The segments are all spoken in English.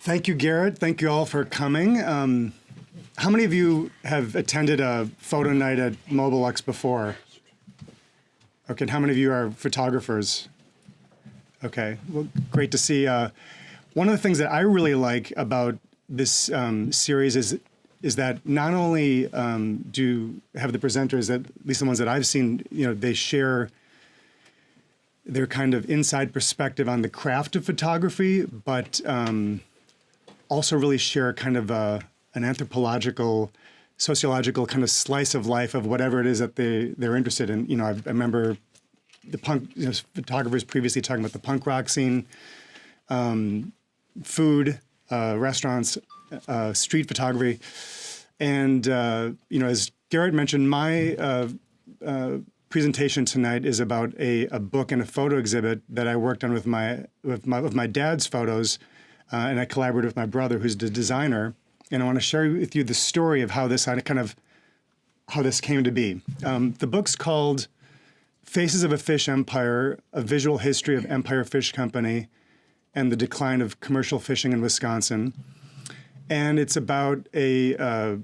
Thank you, Garrett. Thank you all for coming. How many of you have attended a photo night at Mobilux before? Okay, and how many of you are photographers? Okay, well, great to see. One of the things that I really like about this series is that not only do have the presenters, at least the ones that I've seen, they share their kind of inside perspective on the craft of photography, but also really share kind of an anthropological, sociological kind of slice of life of whatever it is that they're interested in. I remember the punk photographers previously talking about the punk rock scene, food, restaurants, street photography, and as Garrett mentioned, my presentation tonight is about a book and a photo exhibit that I worked on with my dad's photos. And I collaborated with my brother, who's the designer, and I want to share with you the story of how this came to be. The book's called "Faces of a Fish Empire: A Visual History of Empire Fish Company and the Decline of Commercial Fishing in Wisconsin," and it's about a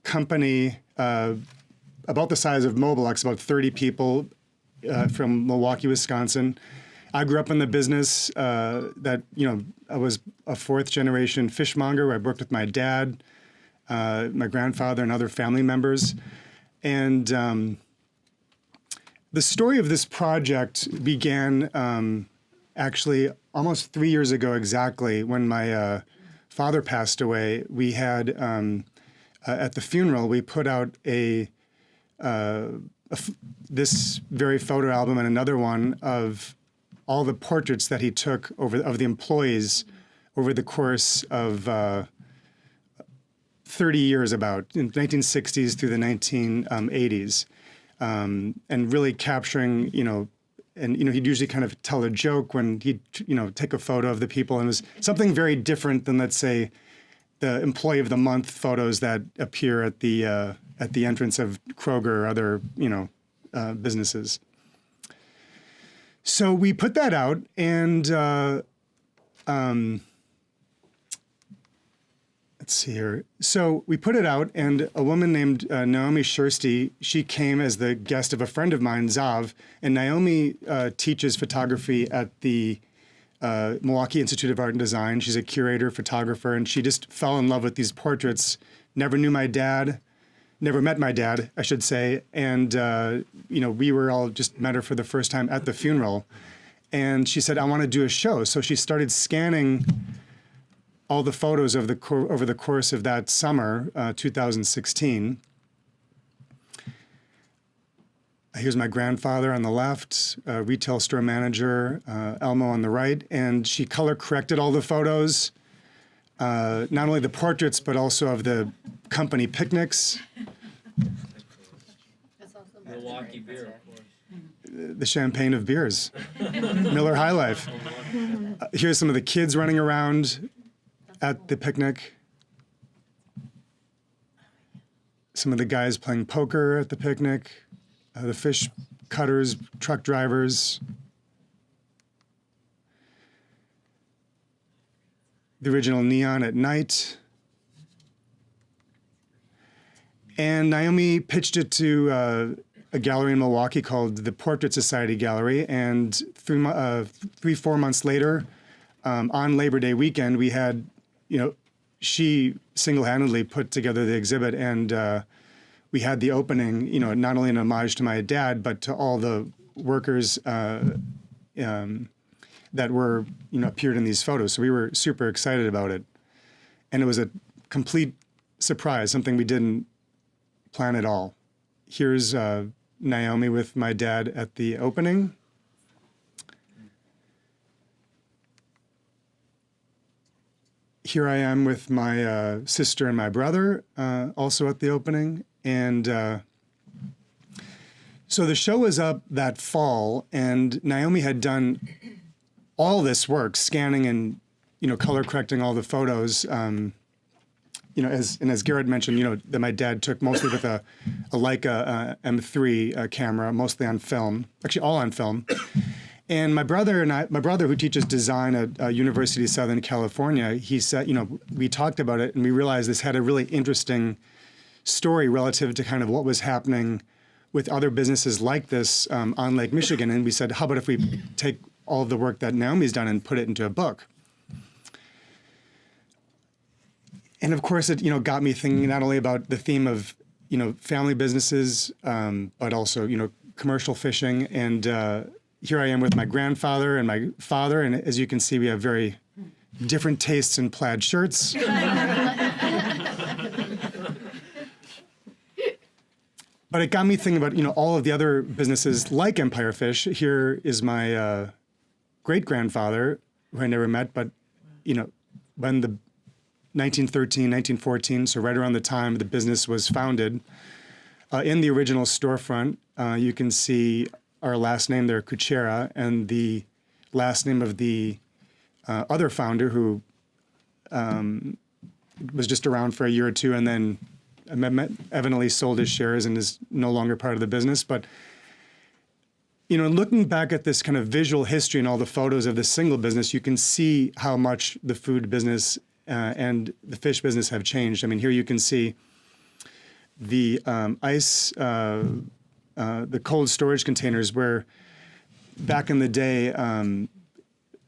company about the size of Mobilux, about 30 people from Milwaukee, Wisconsin. I grew up in the business I was a fourth-generation fishmonger where I worked with my dad, my grandfather, and other family members. And the story of this project began actually almost 3 years ago exactly when my father passed away. We had, at the funeral, we put out this very photo album and another one of all the portraits that he took of the employees over the course of 30 years, about in the 1960s through the 1980s, and really capturing, he'd usually kind of tell a joke when he'd, take a photo of the people, and it was something very different than, let's say, the Employee of the Month photos that appear at the entrance of Kroger or other, businesses. So we put that out, and let's see here. So we put it out, and a woman named Naomi Schursty, she came as the guest of a friend of mine, Zav, and Naomi teaches photography at the Milwaukee Institute of Art and Design. She's a curator, photographer, and she just fell in love with these portraits. Never met my dad, I should say, and we were all just met her for the first time at the funeral, and she said, "I want to do a show." So she started scanning all the photos of over the course of that summer, 2016. Here's my grandfather on the left, retail store manager, Elmo on the right, and she color corrected all the photos, not only the portraits, but also of the company picnics. Milwaukee beer, of course. The champagne of beers, Miller High Life. Here's some of the kids running around at the picnic. Some of the guys playing poker at the picnic. The fish cutters, truck drivers. The original neon at night. And Naomi pitched it to a gallery in Milwaukee called the Portrait Society Gallery. And 3-4 months later, on Labor Day weekend, we had, she single-handedly put together the exhibit, and we had the opening, not only an homage to my dad, but to all the workers that were, appeared in these photos. So we were super excited about it. And it was a complete surprise, something we didn't plan at all. Here's Naomi with my dad at the opening. Here I am with my sister and my brother, also at the opening. And so the show was up that fall, and Naomi had done all this work, scanning and, color correcting all the photos. As Garrett mentioned, that my dad took mostly with a Leica M3 camera, mostly on film, actually all on film. And my brother who teaches design at University of Southern California, he said, we talked about it and we realized this had a really interesting story relative to kind of what was happening with other businesses like this on Lake Michigan. And we said, how about if we take all of the work that Naomi's done and put it into a book? And of course, it got me thinking not only about the theme of family businesses, but also commercial fishing. And here I am with my grandfather and my father, and as you can see, we have very different tastes in plaid shirts. But it got me thinking about all of the other businesses like Empire Fish. Here is my great grandfather, who I never met, but when the 1913, 1914, so right around the time the business was founded, in the original storefront, you can see our last name there, Kutchera, and the last name of the other founder who was just around for a year or two and then evidently sold his shares and is no longer part of the business. But looking back at this kind of visual history and all the photos of this single business, you can see how much the food business and the fish business have changed. I mean, here you can see the ice, the cold storage containers where back in the day,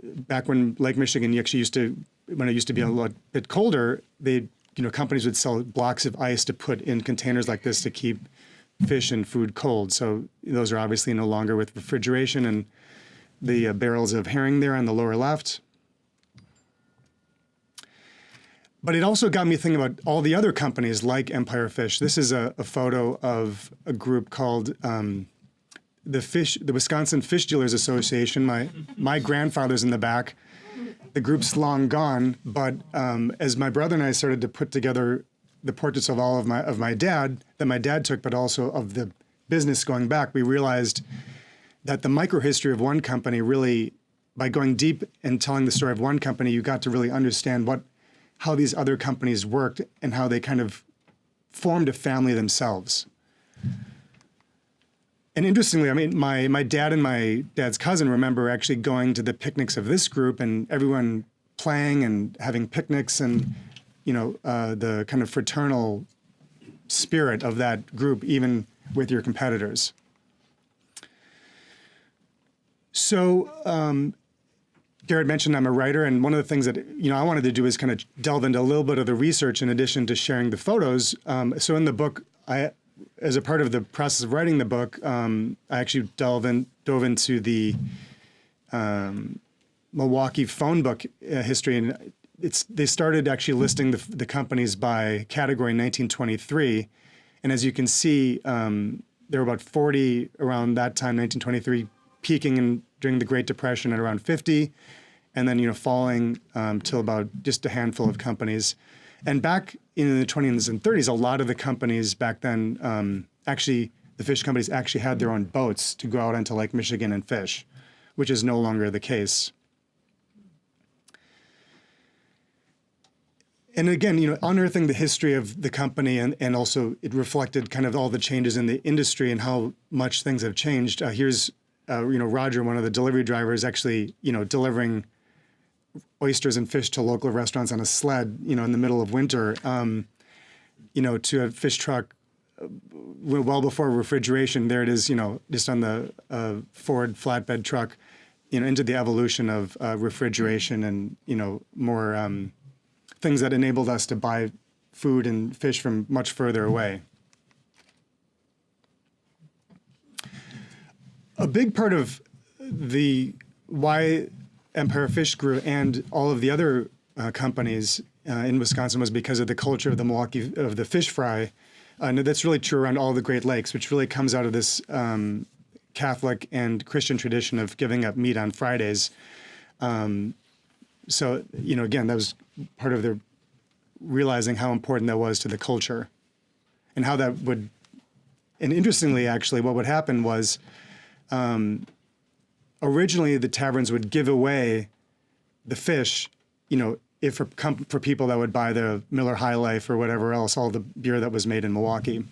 back when Lake Michigan when it used to be a lot bit colder, companies would sell blocks of ice to put in containers like this to keep fish and food cold. So those are obviously no longer with refrigeration, and the barrels of herring there on the lower left. But it also got me thinking about all the other companies like Empire Fish. This is a photo of a group called the Wisconsin Fish Dealers Association. My grandfather's in the back. The group's long gone, but as my brother and I started to put together the portraits of all of my dad that my dad took, but also of the business going back, we realized that the microhistory of one company really, by going deep and telling the story of one company, you got to really understand how these other companies worked and how they kind of formed a family themselves. And interestingly, I mean, my dad and my dad's cousin remember actually going to the picnics of this group and everyone playing and having picnics and, the kind of fraternal spirit of that group, even with your competitors. So, Garrett mentioned I'm a writer, and one of the things that I wanted to do is kind of delve into a little bit of the research in addition to sharing the photos. So in the book, as a part of the process of writing the book, I actually dove into the Milwaukee phone book history, and they started actually listing the companies by category in 1923, and as you can see, there were about 40 around that time, 1923, peaking during the Great Depression at around 50. And then, falling till about just a handful of companies. And back in the 20s and 30s, a lot of the companies back then, actually, the fish companies actually had their own boats to go out into Lake Michigan and fish, which is no longer the case. And again, unearthing the history of the company and also it reflected kind of all the changes in the industry and how much things have changed. Here's, Roger, one of the delivery drivers, actually, delivering oysters and fish to local restaurants on a sled, in the middle of winter, to a fish truck well before refrigeration. There it is, just on the Ford flatbed truck, into the evolution of refrigeration and, more things that enabled us to buy food and fish from much further away. A big part of why Empire Fish grew and all of the other companies in Wisconsin was because of the culture of the fish fry. And that's really true around all the Great Lakes, which really comes out of this Catholic and Christian tradition of giving up meat on Fridays. So, again, that was part of their realizing how important that was to the culture and how that would, and interestingly, actually, what would happen was originally the taverns would give away the fish, if for people that would buy the Miller High Life or whatever else, all the beer that was made in Milwaukee.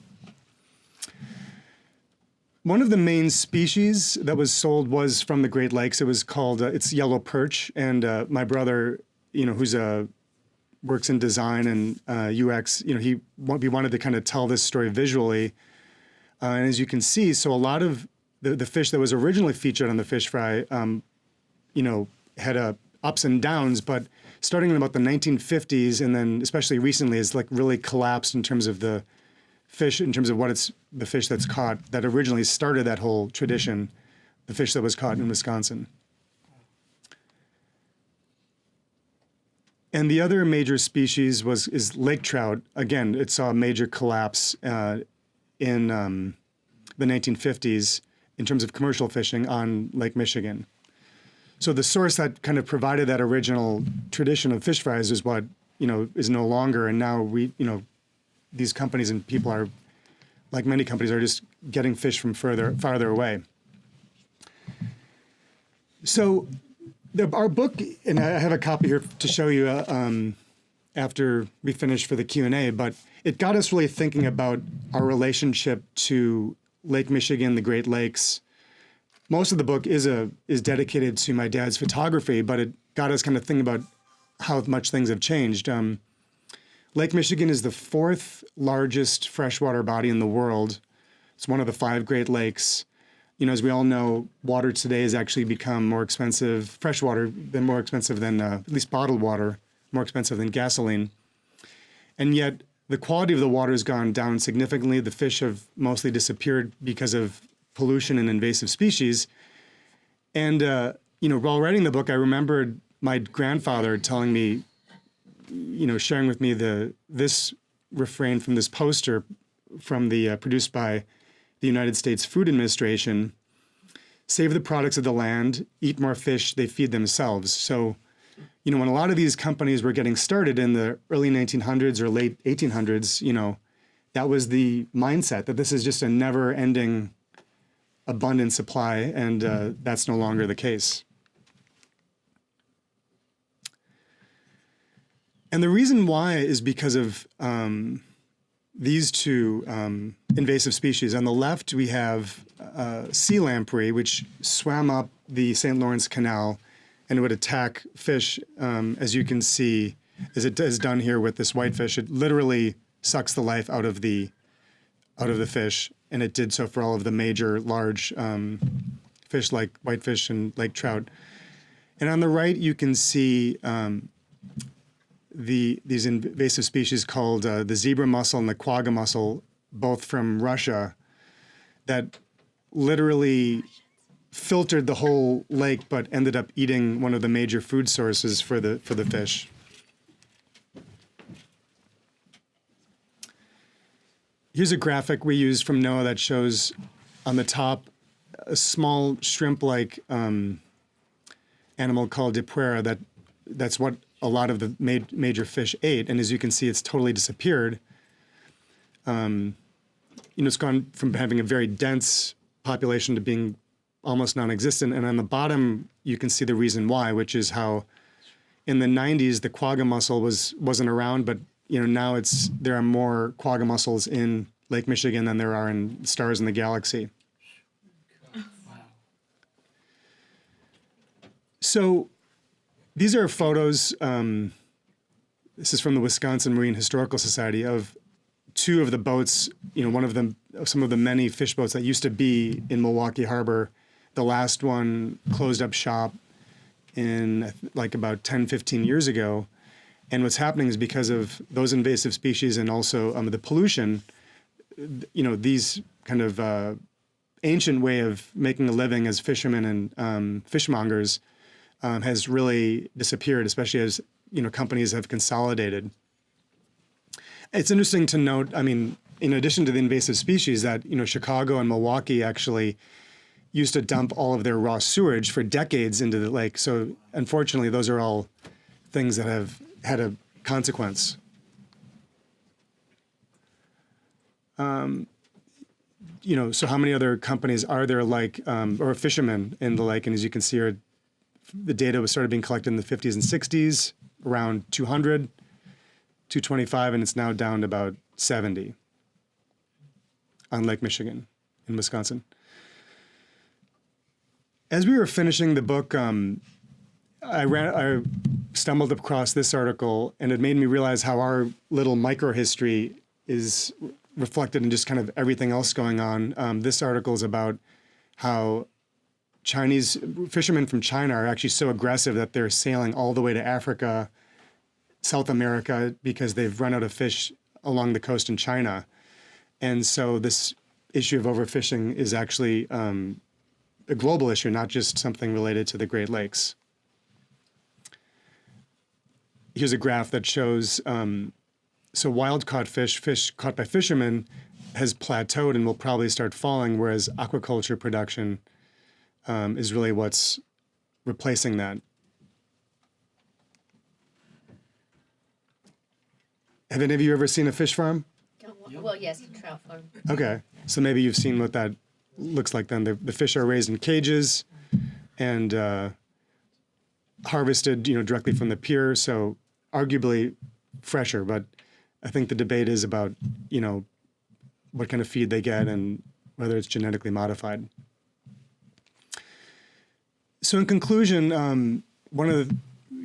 One of the main species that was sold was from the Great Lakes. It was called, it's yellow perch. And my brother, who's works in design and UX, we wanted to kind of tell this story visually. And as you can see, so a lot of the fish that was originally featured on the fish fry, had ups and downs, but starting in about the 1950s and then especially recently has like really collapsed in terms of the fish, in terms of the fish that's caught that originally started that whole tradition, the fish that was caught in Wisconsin. And the other major species is lake trout. Again, it saw a major collapse in the 1950s in terms of commercial fishing on Lake Michigan. So the source that kind of provided that original tradition of fish fries is what, is no longer. And now these companies and people are, like many companies, are just getting fish from farther away. So our book, and I have a copy here to show you after we finish for the Q&A, but it got us really thinking about our relationship to Lake Michigan, the Great Lakes. Most of the book is dedicated to my dad's photography, but it got us kind of thinking about how much things have changed. Lake Michigan is the fourth largest freshwater body in the world. It's one of the 5 Great Lakes. As we all know, water today has actually become more expensive, freshwater, more expensive than, at least bottled water, more expensive than gasoline. And yet the quality of the water has gone down significantly. The fish have mostly disappeared because of pollution and invasive species. And, while writing the book, I remembered my grandfather telling me, sharing with me this refrain from this poster from produced by the United States Food Administration: save the products of the land, eat more fish, they feed themselves. So, when a lot of these companies were getting started in the early 1900s or late 1800s, that was the mindset, that this is just a never-ending abundant supply, and that's no longer the case. And the reason why is because of these two invasive species. On the left, we have sea lamprey, which swam up the St. Lawrence Canal and would attack fish, as you can see, as it is done here with this whitefish. It literally sucks the life out of the fish, and it did so for all of the major large fish like whitefish and lake trout. And on the right, you can see these invasive species called the zebra mussel and the quagga mussel, both from Russia, that literally filtered the whole lake, but ended up eating one of the major food sources for the fish. Here's a graphic we used from NOAA that shows on the top a small shrimp-like animal called Kutchera. That's what a lot of the major fish ate, and as you can see, it's totally disappeared. It's gone from having a very dense population to being almost non-existent. And on the bottom, you can see the reason why, which is how in the 90s the quagga mussel wasn't around, but now there are more quagga mussels in Lake Michigan than there are in stars in the galaxy. So these are photos. This is from the Wisconsin Marine Historical Society of 2 of the boats. One of them, some of the many fish boats that used to be in Milwaukee Harbor. The last one closed up shop in like about 10, 15 years ago. And what's happening is because of those invasive species and also the pollution, these kind of ancient way of making a living as fishermen and fishmongers has really disappeared, especially as companies have consolidated. It's interesting to note, in addition to the invasive species, that Chicago and Milwaukee actually used to dump all of their raw sewage for decades into the lake. So unfortunately, those are all things that have had a consequence. So how many other companies are there or fishermen in the lake? And as you can see here, the data started being collected in the 50s and 60s, around 200, 225, and it's now down to about 70 on Lake Michigan in Wisconsin. As we were finishing the book, I stumbled across this article, and it made me realize how our little micro history is reflected in just kind of everything else going on. This article is about how Chinese fishermen from China are actually so aggressive that they're sailing all the way to Africa, South America, because they've run out of fish along the coast in China. And so this issue of overfishing is actually a global issue, not just something related to the Great Lakes. Here's a graph that shows, so wild-caught fish caught by fishermen has plateaued and will probably start falling, whereas aquaculture production is really what's replacing that. Have any of you ever seen a fish farm? Well, yes, a trout farm. Okay, so maybe you've seen what that looks like then. The fish are raised in cages and harvested, directly from the pier, so arguably fresher, but I think the debate is about, what kind of feed they get and whether it's genetically modified. So in conclusion, one of the,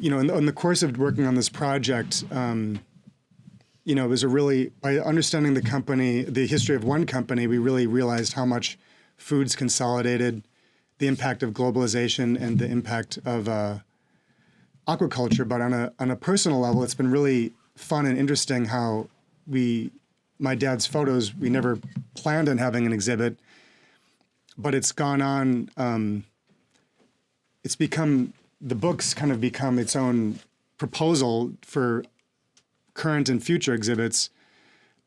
in the course of working on this project, it was by understanding the company, the history of one company, we really realized how much food's consolidated, the impact of globalization and the impact of aquaculture. But on a personal level, it's been really fun and interesting how my dad's photos, we never planned on having an exhibit, but it's gone on, the book's kind of become its own proposal for current and future exhibits.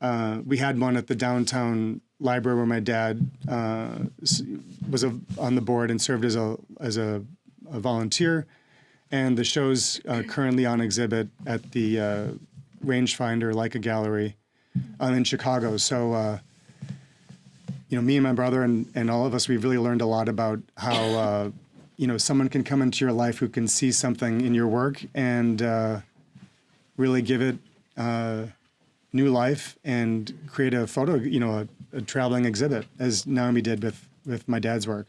We had one at the downtown library where my dad was on the board and served as a volunteer, and the show's currently on exhibit at the Rangefinder Leica Gallery in Chicago. So, me and my brother and all of us, we've really learned a lot about how someone can come into your life who can see something in your work and really give it new life and create a photo, a traveling exhibit, as Naomi did with my dad's work.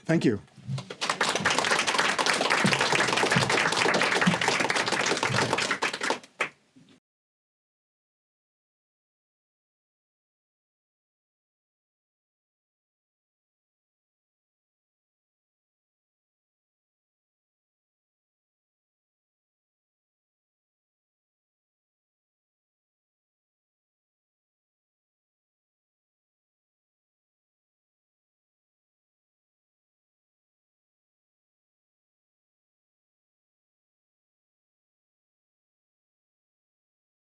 Thank you.